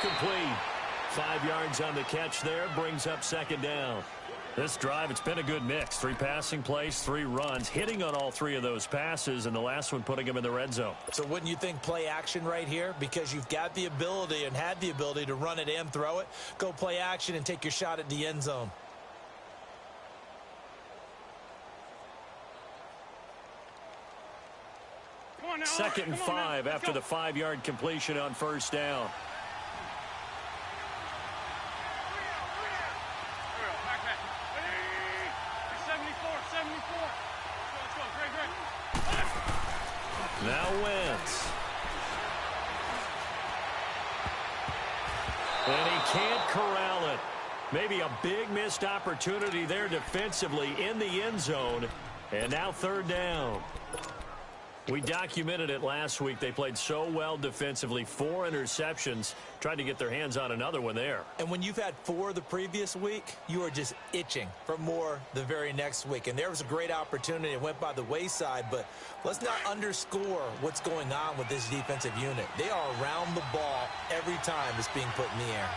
complete. 5 yards on the catch there, brings up second down. This drive, it's been a good mix. 3 passing plays, 3 runs, hitting on all 3 of those passes, and the last one putting them in the red zone. So wouldn't you think play action right here? Because you've got the ability and had the ability to run it and throw it. Go play action and take your shot at the end zone. Second and 5 after the 5-yard completion on first down. Now Wentz. And he can't corral it. Maybe a big missed opportunity there defensively in the end zone. And now third down. We documented it last week. They played so well defensively. 4 interceptions. Tried to get their hands on another one there. And when you've had 4 the previous week, you are just itching for more the very next week. And there was a great opportunity. It went by the wayside. But let's not underscore what's going on with this defensive unit. They are around the ball every time it's being put in the air.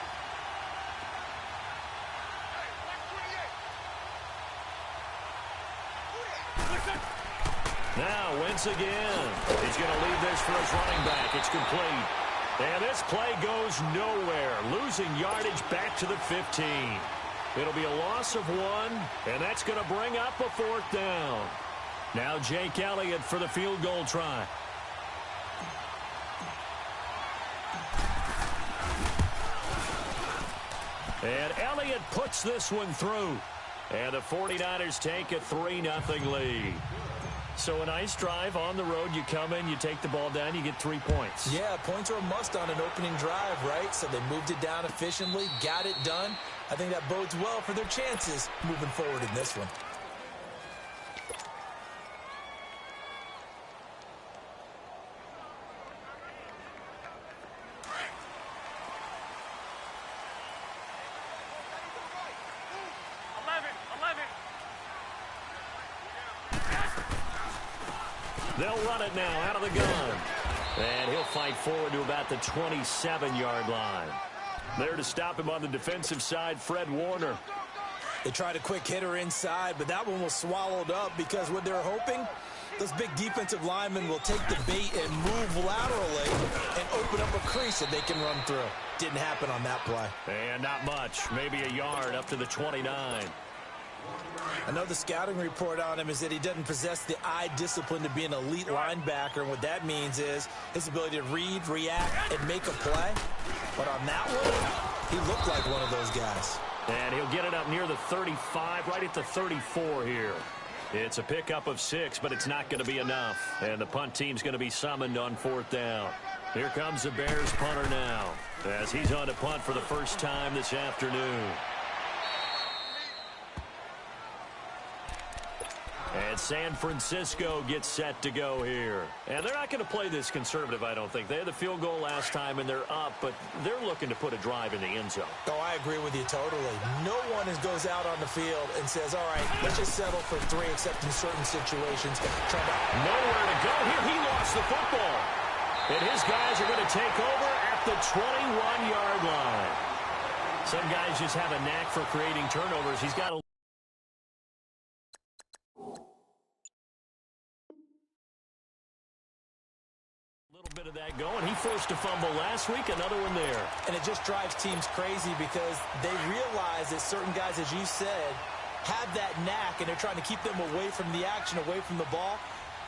Now Wentz again. He's going to leave this for his running back. It's complete. And this play goes nowhere. Losing yardage back to the 15. It'll be a loss of 1, and that's going to bring up a 4th down. Now Jake Elliott for the field goal try. And Elliott puts this one through. And the 49ers take a 3-0 lead. So a nice drive on the road. You come in, you take the ball down, you get 3 points. Yeah, points are a must on an opening drive, right? So they moved it down efficiently, got it done. I think that bodes well for their chances moving forward in this one. They'll run it now out of the gun. And he'll fight forward to about the 27-yard line. There to stop him on the defensive side, Fred Warner. They tried a quick hitter inside, but that one was swallowed up because what they're hoping, those big defensive linemen will take the bait and move laterally and open up a crease that they can run through. Didn't happen on that play. And not much, maybe a yard up to the 29. I know the scouting report on him is that he doesn't possess the eye discipline to be an elite linebacker, and what that means is his ability to read, react, and make a play. But on that one, he looked like one of those guys. And he'll get it up near the 35, right at the 34 here. It's a pickup of 6, but it's not going to be enough. And the punt team's going to be summoned on 4th down. Here comes the Bears punter now, as he's on to punt for the first time this afternoon. And San Francisco gets set to go here. And they're not going to play this conservative, I don't think. They had the field goal last time, and they're up, but they're looking to put a drive in the end zone. Oh, I agree with you totally. No one goes out on the field and says, all right, let's just settle for 3, except in certain situations. Nowhere to go here. He lost the football. And his guys are going to take over at the 21-yard line. Some guys just have a knack for creating turnovers. He's got a bit of that going. He forced a fumble last week, another one there. And it just drives teams crazy because they realize that certain guys, as you said, have that knack, and they're trying to keep them away from the action, away from the ball.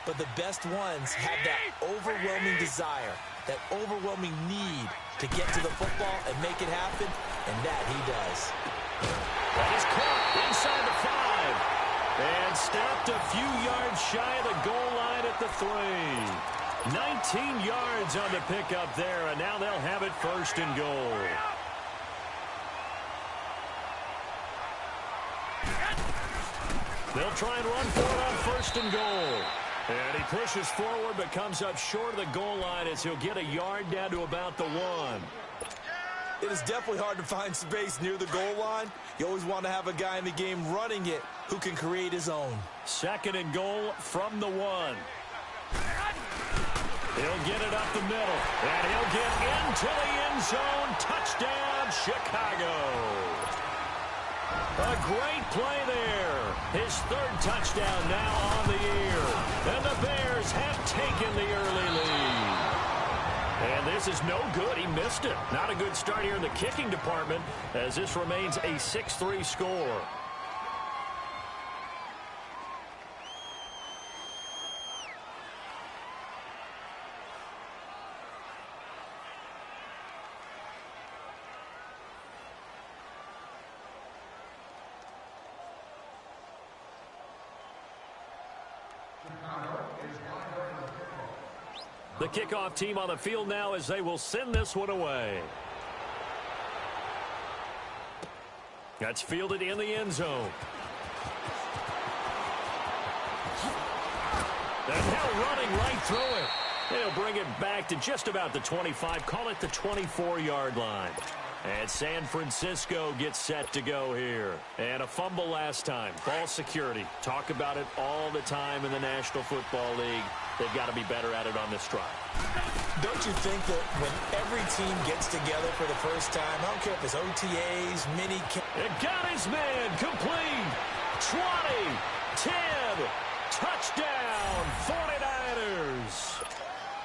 But the best ones have that overwhelming desire, that overwhelming need to get to the football and make it happen, and that he does. That is caught inside the 5 and stopped a few yards shy of the goal line at the 3. 19 yards on the pickup there, and now they'll have it 1st and goal. They'll try and run for it on 1st and goal. And he pushes forward but comes up short of the goal line as he'll get a yard down to about the 1. It is definitely hard to find space near the goal line. You always want to have a guy in the game running it who can create his own. 2nd and goal from the 1. He'll get it up the middle, and he'll get into the end zone. Touchdown, Chicago. A great play there. His third touchdown now on the year. And the Bears have taken the early lead. And this is no good. He missed it. Not a good start here in the kicking department as this remains a 6-3 score. The kickoff team on the field now as they will send this one away. That's fielded in the end zone. And now running right through it. They'll bring it back to just about the 25, call it the 24-yard line. And San Francisco gets set to go here. And a fumble last time. Ball security. Talk about it all the time in the National Football League. They've got to be better at it on this drive. Don't you think that when every team gets together for the first time, I don't care if it's OTAs, mini... It got his man complete. 20, 10, touchdown, 49ers.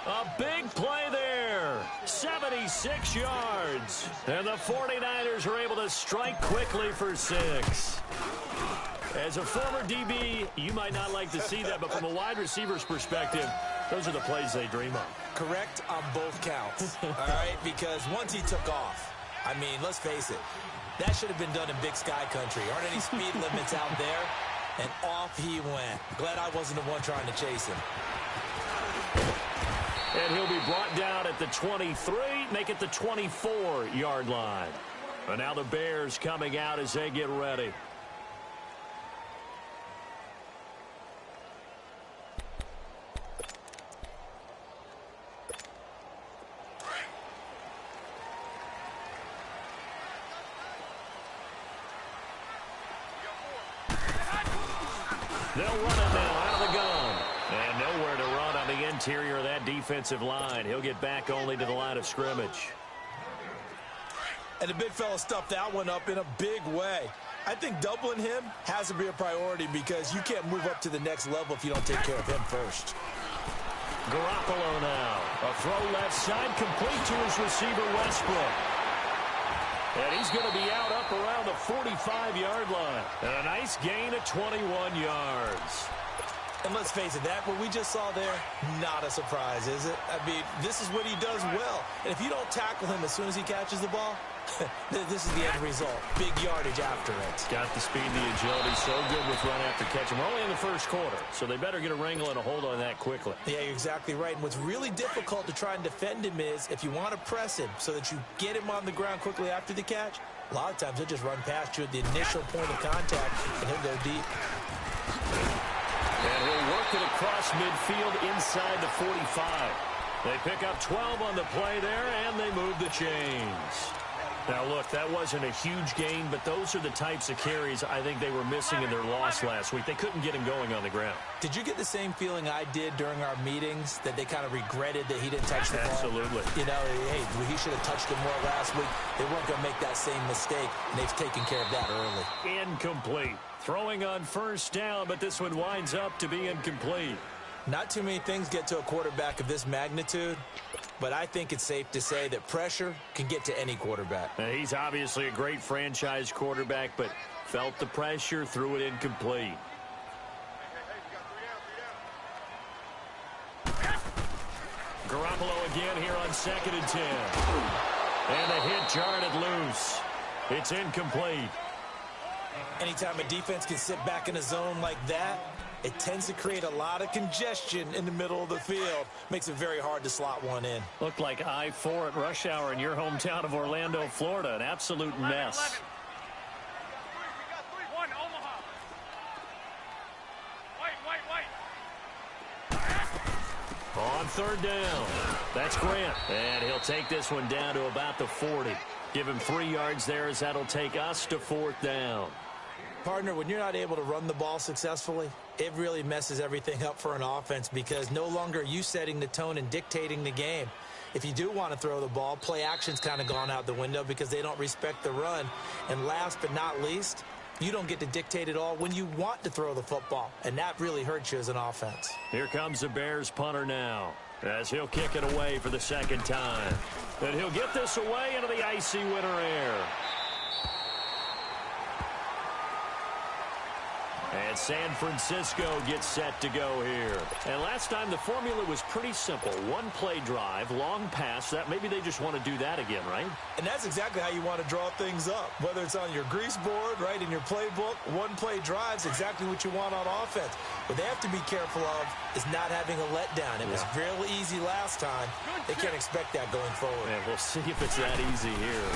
A big play there, 76 yards. And the 49ers are able to strike quickly for 6. As a former DB, you might not like to see that, but from a wide receiver's perspective, those are the plays they dream of. Correct on both counts, all right? Because once he took off, I mean, let's face it, that should have been done in Big Sky Country. Aren't any speed limits out there? And off he went. Glad I wasn't the one trying to chase him. And he'll be brought down at the 23, make it the 24-yard line. And now the Bears coming out as they get ready. They'll run it now out of the gun. And nowhere to run on the interior of that defensive line. He'll get back only to the line of scrimmage. And the big fella stuffed that one up in a big way. I think doubling him has to be a priority because you can't move up to the next level if you don't take care of him first. Garoppolo now. A throw left side complete to his receiver, Westbrook. And he's going to be out up around the 45-yard line. And a nice gain of 21 yards. And let's face it, that what we just saw there, not a surprise, is it? I mean, this is what he does well. And if you don't tackle him as soon as he catches the ball, this is the end result. Big yardage after it. Got the speed and the agility. So good with run after catch. We're only in the first quarter, so they better get a wrangle and a hold on that quickly. Yeah, you're exactly right. And what's really difficult to try and defend him is if you want to press him so that you get him on the ground quickly after the catch, a lot of times he'll just run past you at the initial point of contact, and he'll go deep. And he'll work it across midfield inside the 45. They pick up 12 on the play there, and they move the chains. Now, look, that wasn't a huge gain, but those are the types of carries I think they were missing in their loss last week. They couldn't get him going on the ground. Did you get the same feeling I did during our meetings, that they kind of regretted that he didn't touch the ball? Absolutely. You know, hey, he should have touched it more last week. They weren't going to make that same mistake, and they've taken care of that early. Incomplete. Throwing on first down, but this one winds up to be incomplete. Not too many things get to a quarterback of this magnitude, but I think it's safe to say that pressure can get to any quarterback. Now, he's obviously a great franchise quarterback, but felt the pressure, threw it incomplete. Garoppolo again here on 2nd and 10. And the hit jarred it loose. It's incomplete. Anytime a defense can sit back in a zone like that, it tends to create a lot of congestion in the middle of the field. Makes it very hard to slot one in. Looked like I-4 at rush hour in your hometown of Orlando, Florida. An absolute mess. 11. We got 3. 1, Omaha. Wait. On 3rd down. That's Grant. And he'll take this one down to about the 40. Give him 3 yards there as that'll take us to 4th down. Partner, when you're not able to run the ball successfully, it really messes everything up for an offense because no longer are you setting the tone and dictating the game. If you do want to throw the ball, play action's kind of gone out the window because they don't respect the run. And last but not least, you don't get to dictate it all when you want to throw the football, and that really hurts you as an offense. Here comes the Bears punter now as he'll kick it away for the second time. And he'll get this away into the icy winter air. And San Francisco gets set to go here. And last time the formula was pretty simple. One play drive, long pass. That maybe they just want to do that again, right? And that's exactly how you want to draw things up. Whether it's on your grease board, right, in your playbook, one play drive's exactly what you want on offense. What they have to be careful of is not having a letdown. It was real easy last time. They can't expect that going forward. And we'll see if it's that easy here.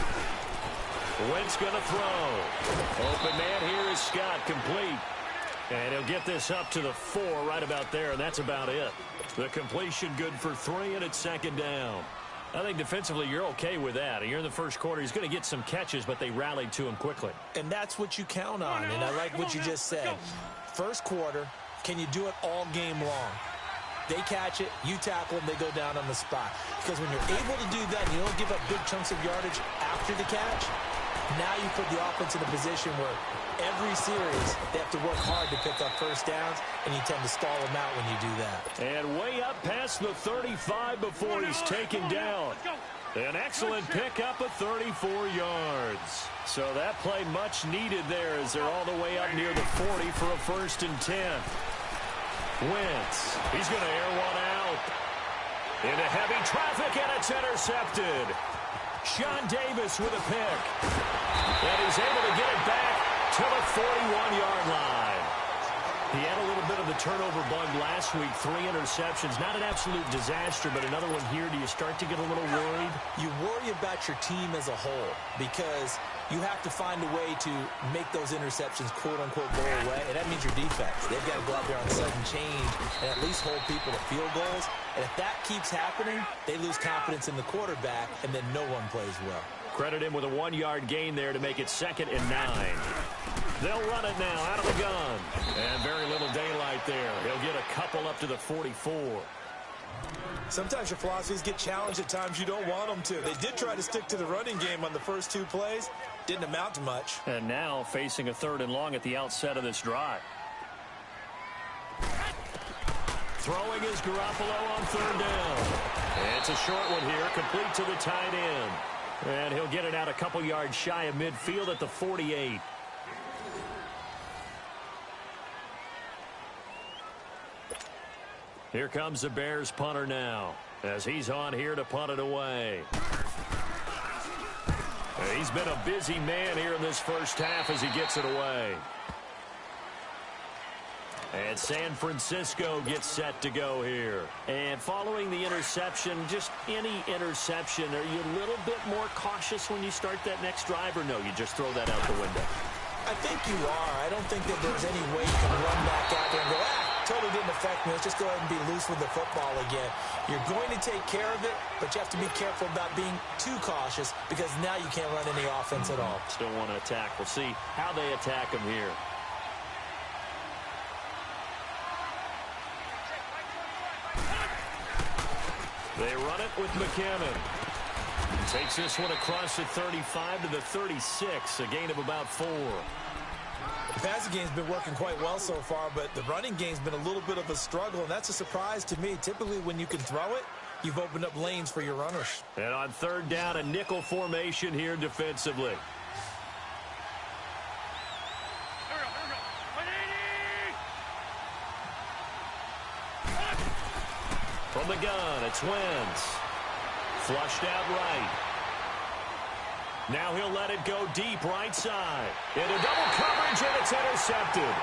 Wentz going to throw. Open man here is Scott, complete. And he'll get this up to the 4 right about there, and that's about it. The completion good for 3, and it's second down. I think defensively you're okay with that. You're in the first quarter. He's going to get some catches, but they rallied to him quickly. And that's what you count on, and I like what you just said. First quarter, can you do it all game long? They catch it, you tackle them, they go down on the spot. Because when you're able to do that and you don't give up big chunks of yardage after the catch, now you put the offense in a position where every series they have to work hard to pick up first downs, and you tend to stall them out when you do that. And way up past the 35 before he's taken down. An excellent pickup of 34 yards. So that play much needed there as they're all the way up near the 40 for a 1st and 10. Wentz, he's going to air one out. Into heavy traffic, and it's intercepted. Sean Davis with a pick. And he's able to get it back to the 41-yard line. He had a little bit of the turnover bug last week, 3 interceptions. Not an absolute disaster, but another one here. Do you start to get a little worried? You worry about your team as a whole because you have to find a way to make those interceptions, quote-unquote, go away, and that means your defense. They've got to go out there on sudden change and at least hold people to field goals. And if that keeps happening, they lose confidence in the quarterback, and then no one plays well. Credit him with a 1-yard gain there to make it 2nd and 9. They'll run it now out of the gun. And very little daylight there. He'll get a couple up to the 44. Sometimes your philosophies get challenged at times you don't want them to. They did try to stick to the running game on the first 2 plays. Didn't amount to much. And now facing a 3rd and long at the outset of this drive. Throwing is Garoppolo on 3rd down. It's a short one here, complete to the tight end. And he'll get it out a couple yards shy of midfield at the 48. Here comes the Bears punter now as he's on here to punt it away. He's been a busy man here in this first half as he gets it away. And San Francisco gets set to go here. And following the interception, just any interception, are you a little bit more cautious when you start that next drive, or no, you just throw that out the window? I think you are. I don't think that there's any way you can run back out there and go, totally didn't affect me. Let's just go ahead and be loose with the football again. You're going to take care of it, but you have to be careful about being too cautious because now you can't run any offense at all. Still want to attack. We'll see how they attack him here. They run it with McKinnon. Takes this one across the 35 to the 36, a gain of about 4. The passing game's been working quite well so far, but the running game's been a little bit of a struggle, and that's a surprise to me. Typically, when you can throw it, you've opened up lanes for your runners. And on 3rd down, a nickel formation here defensively. From the gun, it's Wentz. Flushed out right. Now he'll let it go deep right side. Into double coverage, and it's intercepted.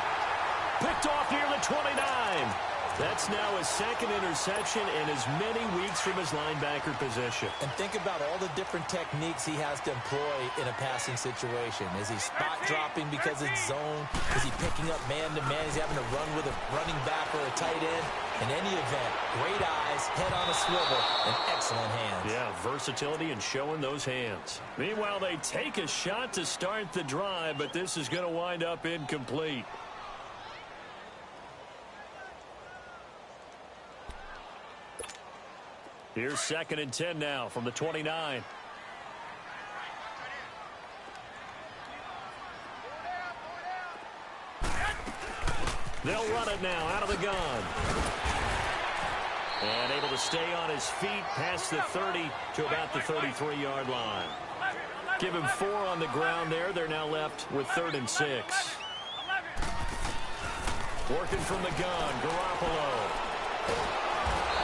Picked off near the 29. That's now his 2nd interception in as many weeks from his linebacker position. And think about all the different techniques he has to employ in a passing situation. Is he spot dropping because it's zone? Is he picking up man-to-man? Is he having to run with a running back or a tight end? In any event, great eyes, head on a swivel, and excellent hands. Yeah, versatility and showing those hands. Meanwhile, they take a shot to start the drive, but this is going to wind up incomplete. Here's 2nd and 10 now from the 29. They'll run it now out of the gun. And able to stay on his feet past the 30 to about the 33-yard line. Give him 4 on the ground there. They're now left with 3rd and 6. Working from the gun, Garoppolo.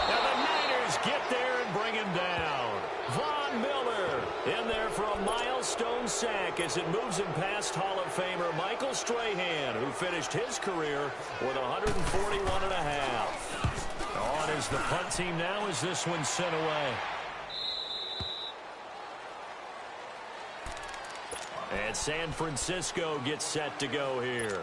And the Niners get there and bring him down. Von Miller in there for a milestone sack as it moves him past Hall of Famer Michael Strahan, who finished his career with 141.5. On is the punt team now as this one's sent away. And San Francisco gets set to go here.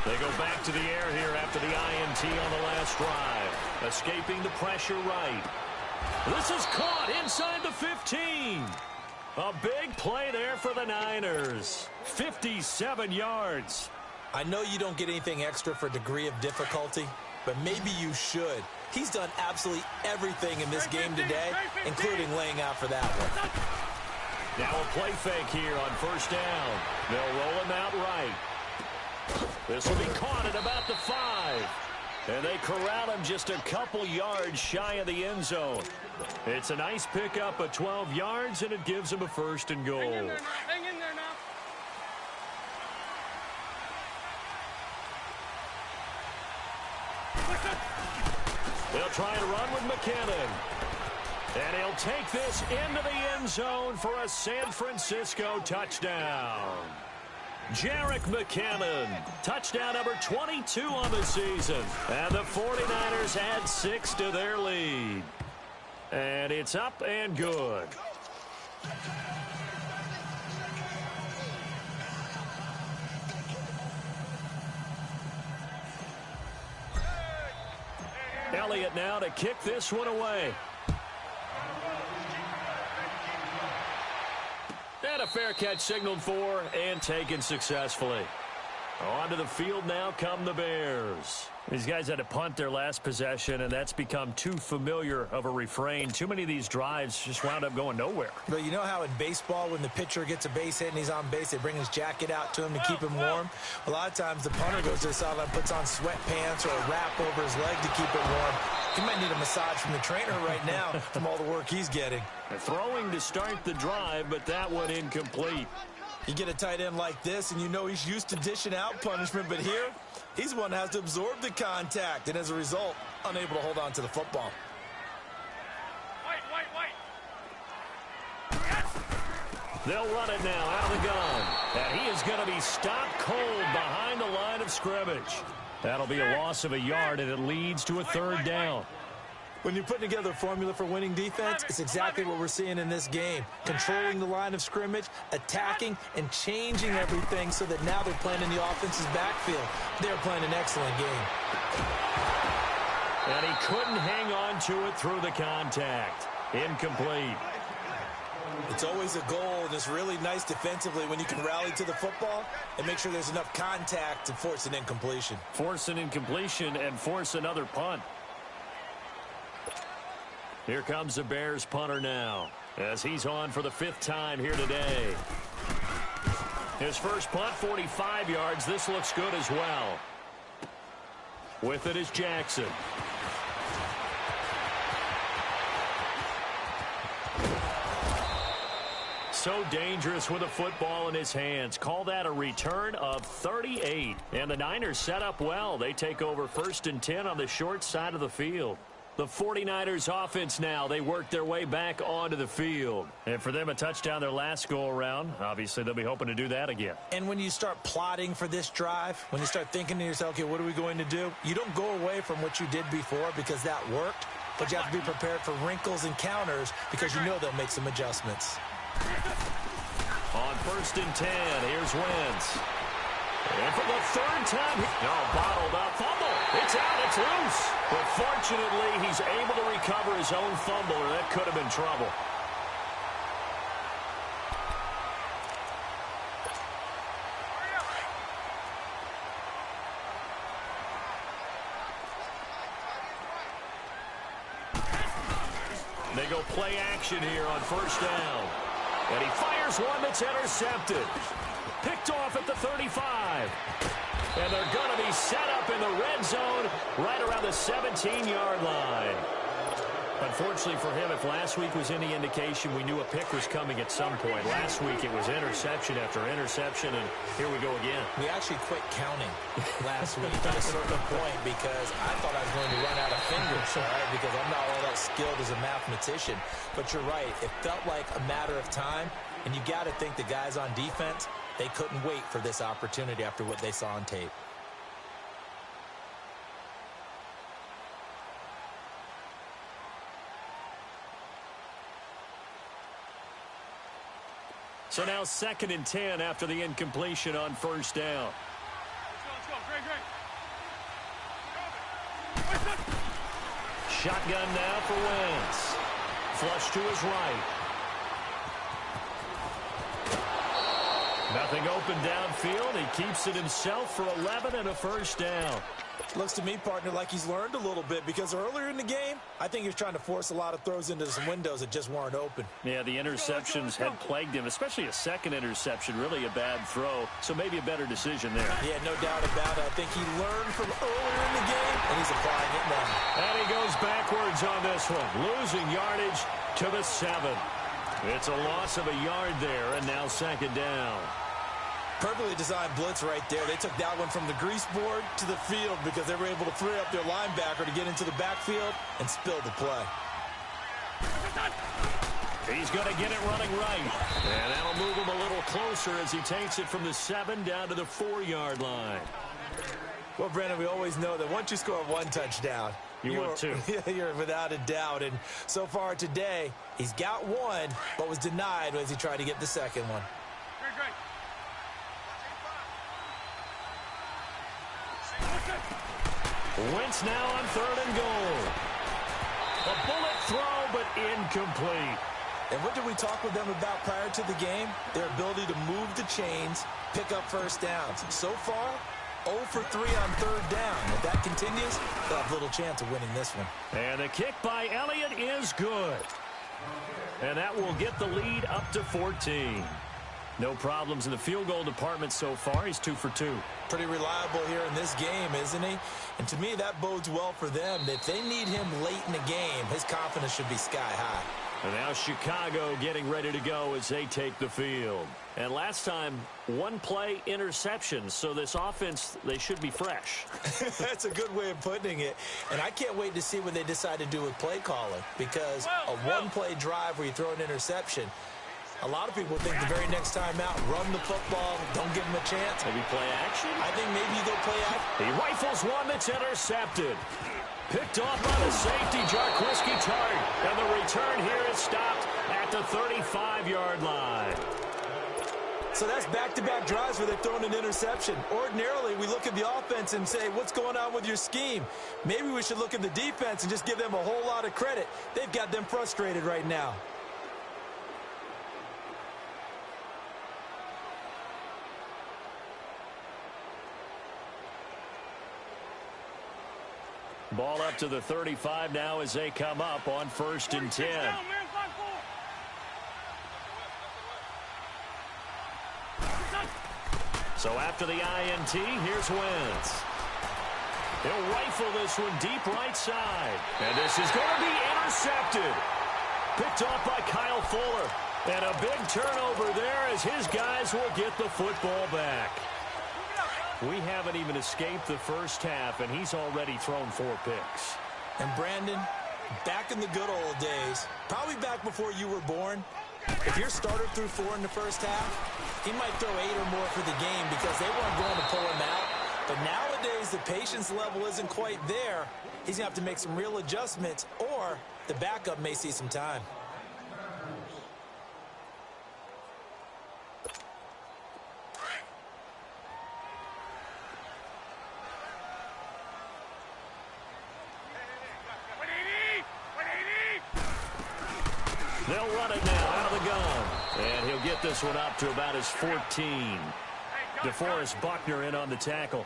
They go back to the air here after the INT on the last drive. Escaping the pressure right. This is caught inside the 15. A big play there for the Niners. 57 yards. I know you don't get anything extra for degree of difficulty, but maybe you should. He's done absolutely everything in this game today, including laying out for that one. Now a play fake here on 1st down. They'll roll him out right. This will be caught at about the 5. And they corral him just a couple yards shy of the end zone. It's a nice pickup of 12 yards, and it gives him a 1st and goal. Hang in there now. They'll try to run with McKinnon. And he'll take this into the end zone for a San Francisco touchdown. Jerick McKinnon, touchdown number 22 on the season. And the 49ers add 6 to their lead. And it's up and good. Elliott now to kick this one away. And a fair catch signaled for and taken successfully. Onto the field now come the Bears. These guys had to punt their last possession, and that's become too familiar of a refrain. Too many of these drives just wound up going nowhere. But you know how in baseball, when the pitcher gets a base hit and he's on base, they bring his jacket out to him to keep him warm? A lot of times the punter goes to the sideline, puts on sweatpants or a wrap over his leg to keep it warm. He might need a massage from the trainer right now from all the work he's getting. Throwing to start the drive, but that one incomplete. You get a tight end like this, and you know he's used to dishing out punishment, but here, he's the one that has to absorb the contact, and as a result, unable to hold on to the football. They'll run it now out of the gun. And he is going to be stopped cold behind the line of scrimmage. That'll be a loss of a yard, and it leads to a 3rd down. When you're putting together a formula for winning defense, it's exactly what we're seeing in this game. Controlling the line of scrimmage, attacking, and changing everything so that now they're playing in the offense's backfield. They're playing an excellent game. And he couldn't hang on to it through the contact. Incomplete. It's always a goal, and it's really nice defensively when you can rally to the football and make sure there's enough contact to force an incompletion. Force an incompletion and force another punt. Here comes the Bears punter now as he's on for the 5th time here today. His first punt, 45 yards. This looks good as well. With it is Jackson. So dangerous with a football in his hands. Call that a return of 38. And the Niners set up well. They take over 1st and 10 on the short side of the field. The 49ers offense now, they work their way back onto the field. And for them, a touchdown their last go-around. Obviously, they'll be hoping to do that again. And when you start plotting for this drive, when you start thinking to yourself, okay, what are we going to do? You don't go away from what you did before because that worked, but you have to be prepared for wrinkles and counters because you know they'll make some adjustments. On 1st and 10, here's Wentz. And for the 3rd time, bottled up fumble. It's out, it's loose. But fortunately, he's able to recover his own fumble, or that could have been trouble. They go play action here on first down. And he fires one that's intercepted. Picked off at the 35. And they're going to be set up in the red zone right around the 17-yard line. Unfortunately for him, if last week was any indication, we knew a pick was coming at some point. Last week it was interception after interception, and here we go again. We actually quit counting last week at a certain point because I thought I was going to run out of fingers, all right, because I'm not all that skilled as a mathematician. But you're right. It felt like a matter of time, and you got to think the guys on defense, they couldn't wait for this opportunity after what they saw on tape. So now 2nd and 10 after the incompletion on first down. Let's go. Great. Shotgun now for Wentz. Flush to his right. Nothing open downfield. He keeps it himself for 11 and a first down. Looks to me, partner, like he's learned a little bit because earlier in the game, I think he was trying to force a lot of throws into some windows that just weren't open. Yeah, the interceptions had plagued him, especially a second interception, really a bad throw, so maybe a better decision there. Yeah, no doubt about it. I think he learned from earlier in the game, and he's applying it now. And he goes backwards on this one, losing yardage to the 7. It's a loss of a yard there, and now 2nd down. Perfectly designed blitz right there. They took that one from the grease board to the field because they were able to free up their linebacker to get into the backfield and spill the play. He's going to get it running right. And that'll move him a little closer as he takes it from the 7 down to the 4-yard line. Well, Brandon, we always know that once you score one touchdown, you're two. You're without a doubt. And so far today, he's got one, but was denied as he tried to get the second one. Great. Wentz now on 3rd and goal. A bullet throw, but incomplete. And what did we talk with them about prior to the game? Their ability to move the chains, pick up first downs. So far, 0 for 3 on 3rd down. If that continues, they'll have little chance of winning this one. And the kick by Elliott is good. And that will get the lead up to 14. No problems in the field goal department so far. He's 2 for 2. Pretty reliable here in this game, isn't he? And to me, that bodes well for them. If they need him late in the game, his confidence should be sky high. And now Chicago getting ready to go as they take the field. And last time, 1 play interception. So this offense, they should be fresh. That's a good way of putting it. And I can't wait to see what they decide to do with play calling. Because a 1-play drive where you throw an interception, a lot of people think the very next time out, run the football, don't give them a chance. Maybe play action? I think maybe you go play action. He rifles one that's intercepted. Picked off by the safety, Jarquiski Tart. And the return here is stopped at the 35-yard line. So that's back-to-back drives where they've thrown an interception. Ordinarily, we look at the offense and say, what's going on with your scheme? Maybe we should look at the defense and just give them a whole lot of credit. They've got them frustrated right now. Ball up to the 35 now as they come up on 1st and 10. So after the INT, here's Wentz. He'll rifle this one deep right side. And this is going to be intercepted. Picked off by Kyle Fuller. And a big turnover there as his guys will get the football back. We haven't even escaped the first half, and he's already thrown 4 picks. And Brandon, back in the good old days, probably back before you were born, if your starter threw 4 in the first half, he might throw 8 or more for the game because they weren't going to pull him out. But nowadays, the patience level isn't quite there. He's going to have to make some real adjustments, or the backup may see some time. They'll run it now out of the gun. And he'll get this one up to about his 14. DeForest Buckner in on the tackle.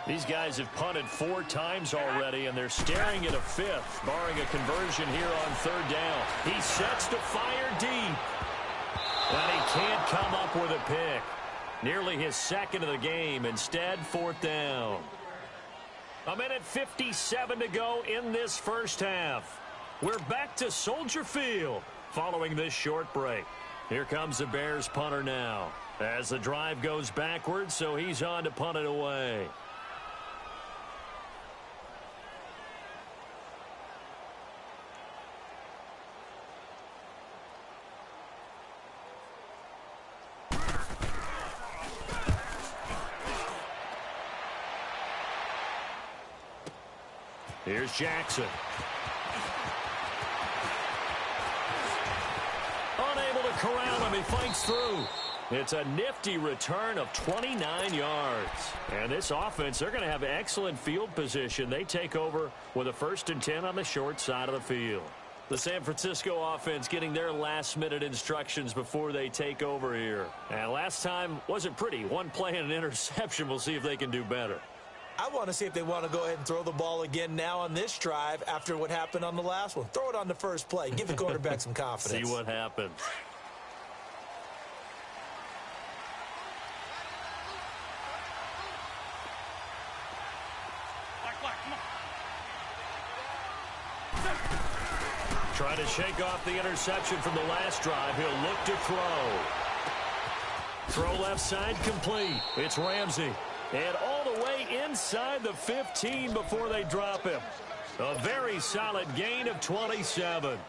These guys have punted 4 times already, and they're staring at a 5th, barring a conversion here on 3rd down. He sets to fire deep, and he can't come up with a pick. Nearly his 2nd of the game. Instead, 4th down. 1:57 to go in this first half. We're back to Soldier Field following this short break. Here comes the Bears punter now as the drive goes backwards, so he's on to punt it away. Here's Jackson. Unable to corral him. He fights through. It's a nifty return of 29 yards. And this offense, they're going to have excellent field position. They take over with a 1st and 10 on the short side of the field. The San Francisco offense getting their last-minute instructions before they take over here. And last time wasn't pretty. 1 play and an interception. We'll see if they can do better. I want to see if they want to go ahead and throw the ball again now on this drive after what happened on the last one. Throw it on the first play. Give the quarterback some confidence. See what happens. Trying to shake off the interception from the last drive. He'll look to throw. Throw left side complete. It's Ramsey. And all the way inside the 15 before they drop him. A very solid gain of 27.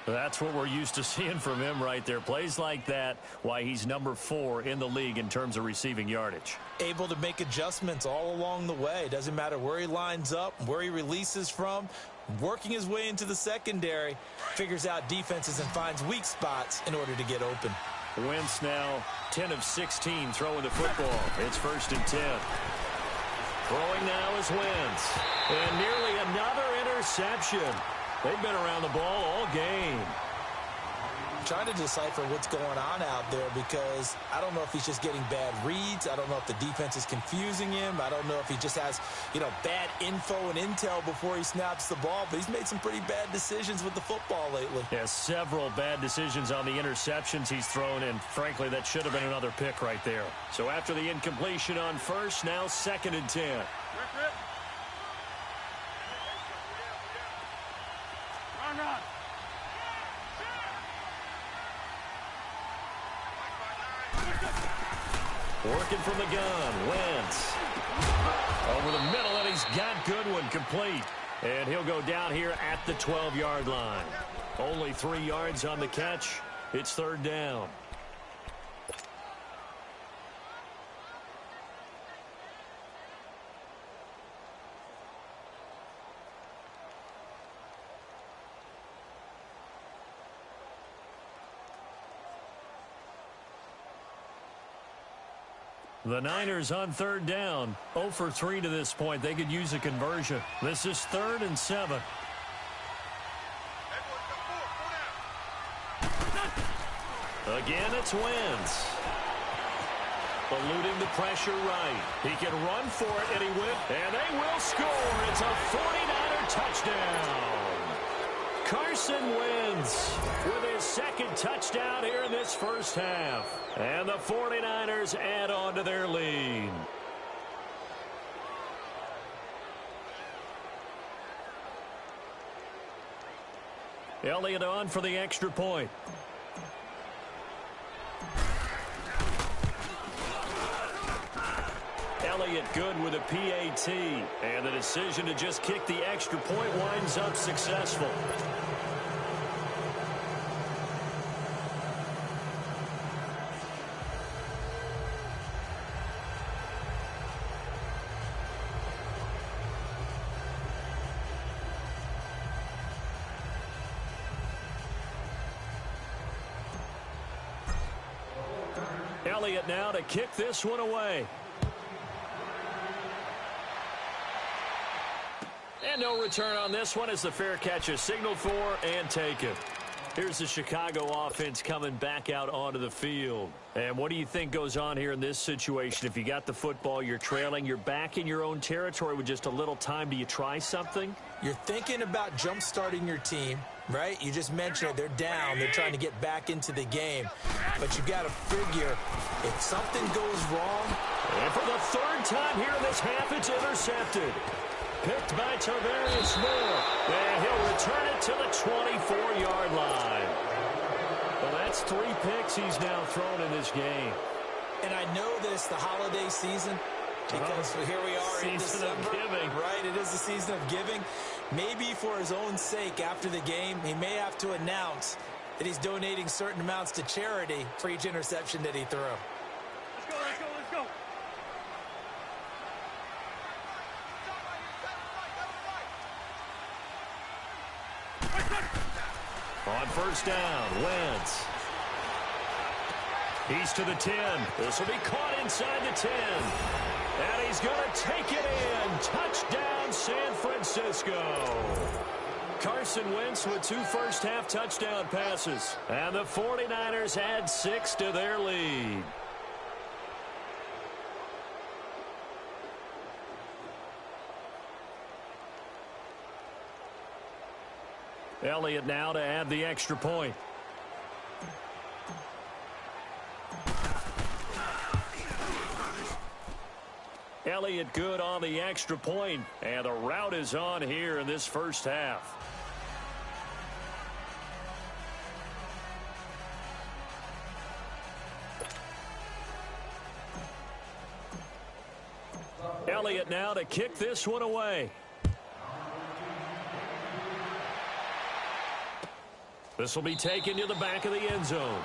That's what we're used to seeing from him right there. Plays like that, why he's number 4 in the league in terms of receiving yardage. Able to make adjustments all along the way. Doesn't matter where he lines up, where he releases from. Working his way into the secondary. Figures out defenses and finds weak spots in order to get open. Wentz now 10 of 16 throwing the football. It's 1st and 10. Throwing now is Wentz. And nearly another interception. They've been around the ball all game. Trying to decipher what's going on out there because I don't know if he's just getting bad reads. I don't know if the defense is confusing him. I don't know if he just has, bad info and intel before he snaps the ball. But he's made some pretty bad decisions with the football lately. Yeah, several bad decisions on the interceptions he's thrown, and frankly, that should have been another pick right there. So after the incompletion on 1st, now 2nd and 10. Run. Working from the gun, Wentz. Over the middle, and he's got Goodwin complete. And he'll go down here at the 12-yard line. Only 3 yards on the catch. It's 3rd down. The Niners on 3rd down. 0 for 3 to this point. They could use a conversion. This is 3rd and 7. Again, it's Wentz. Eluding the pressure right. He can run for it, and he will. And they will score. It's a 49er touchdown. Carson Wentz with his 2nd touchdown here in this first half. And the 49ers add on to their lead. Elliott on for the extra point. Elliott good with a PAT. And the decision to just kick the extra point winds up successful. Elliott now to kick this one away. And no return on this one as the fair catch is signaled for and taken. Here's the Chicago offense coming back out onto the field. And what do you think goes on here in this situation? If you got the football, you're trailing, you're back in your own territory with just a little time. Do you try something? You're thinking about jump-starting your team, right? You just mentioned it. They're down. They're trying to get back into the game. But you got to figure if something goes wrong. And for the third time here in this half, it's intercepted. Picked by Tavarius Moore. And he'll return it to the 24-yard line. Well, that's 3 picks he's now thrown in this game. And I know this, the holiday season, because here we are in December. Season of giving. Right, it is the season of giving. Maybe for his own sake after the game, he may have to announce that he's donating certain amounts to charity for each interception that he threw. Let's go, let's go, let's go. On first down, Wentz. He's to the 10. This will be caught inside the 10. And he's going to take it in. Touchdown, San Francisco. Carson Wentz with 2 first-half touchdown passes. And the 49ers add 6 to their lead. Elliott now to add the extra point. Elliott good on the extra point, and the route is on here in this first half. Elliott now to kick this one away. This will be taken to the back of the end zone.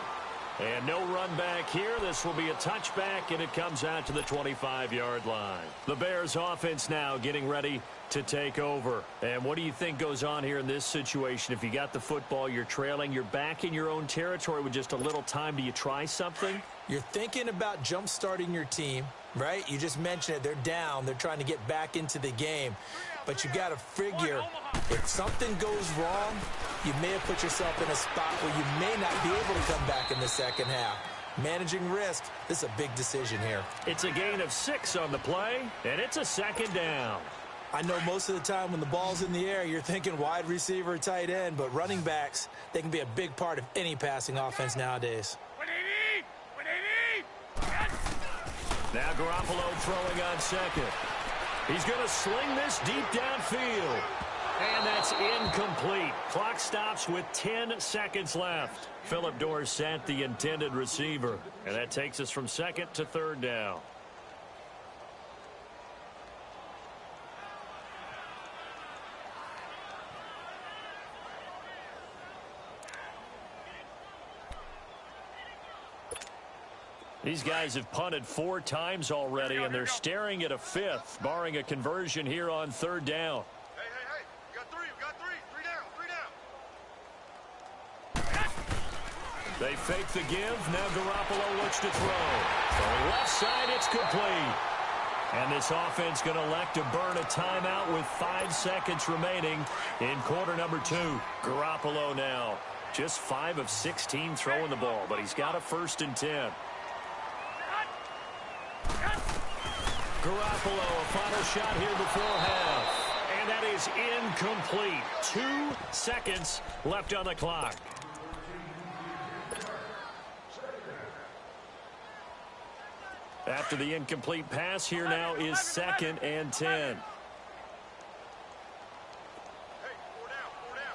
And no run back here. This will be a touchback, and it comes out to the 25-yard line. The Bears offense now getting ready to take over. And what do you think goes on here in this situation? If you got the football, you're trailing, you're back in your own territory with just a little time. Do you try something? You're thinking about jump-starting your team, right? You just mentioned it. They're down. They're trying to get back into the game. But you got to figure if something goes wrong, you may have put yourself in a spot where you may not be able to come back in the second half. Managing risk, this is a big decision here. It's a gain of 6 on the play, and it's a second down. I know most of the time when the ball's in the air, you're thinking wide receiver, tight end, but running backs, they can be a big part of any passing offense nowadays. Now Garoppolo throwing on second. He's going to sling this deep downfield. And that's incomplete. Clock stops with 10 seconds left. Phillip Dorsett, the intended receiver. And that takes us from second to third down. These guys have punted 4 times already, and they're staring at a 5th, barring a conversion here on third down. Hey. You got 3. You got 3. 3 down. They fake the give. Now Garoppolo looks to throw. From the left side, it's complete. And this offense going to elect to burn a timeout with 5 seconds remaining in quarter number 2. Garoppolo now just 5 of 16 throwing the ball, but he's got a 1st and 10. Garoppolo, a final shot here before half. And that is incomplete. 2 seconds left on the clock. After the incomplete pass, here now is 2nd and 10. Hey, 4 down.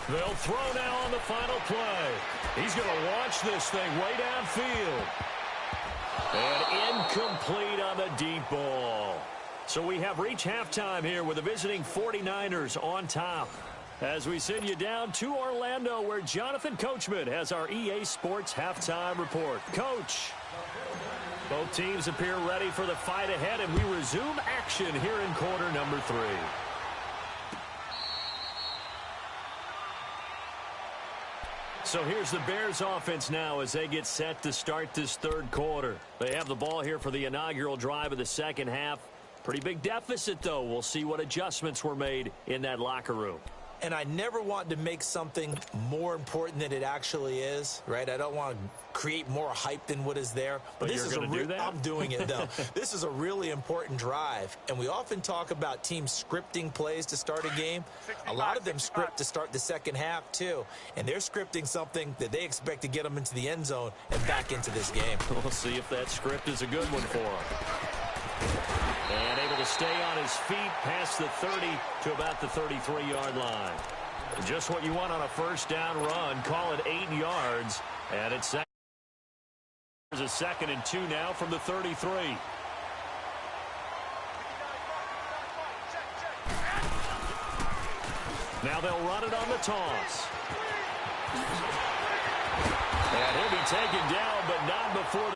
They'll throw now on the final play. He's going to launch this thing way downfield. And incomplete on the deep ball. So we have reached halftime here with the visiting 49ers on top. As we send you down to Orlando, where Jonathan Coachman has our EA Sports halftime report. Coach, both teams appear ready for the fight ahead, and we resume action here in quarter number 3. So here's the Bears offense now as they get set to start this third quarter. They have the ball here for the inaugural drive of the second half. Pretty big deficit, though. We'll see what adjustments were made in that locker room. And I never want to make something more important than it actually is, right? I don't want to create more hype than what is there. But this you're is going to do that? I'm doing it, though. This is a really important drive. And we often talk about teams scripting plays to start a game. A lot of them script to start the second half, too. And they're scripting something that they expect to get them into the end zone and back into this game. We'll see if that script is a good one for him. And able to stay on his feet past the 30 to about the 33-yard line. Just what you want on a first down run. Call it 8 yards. And it's there's a 2nd and 2 now from the 33. Now they'll run it on the toss. And he'll be taken down, but not before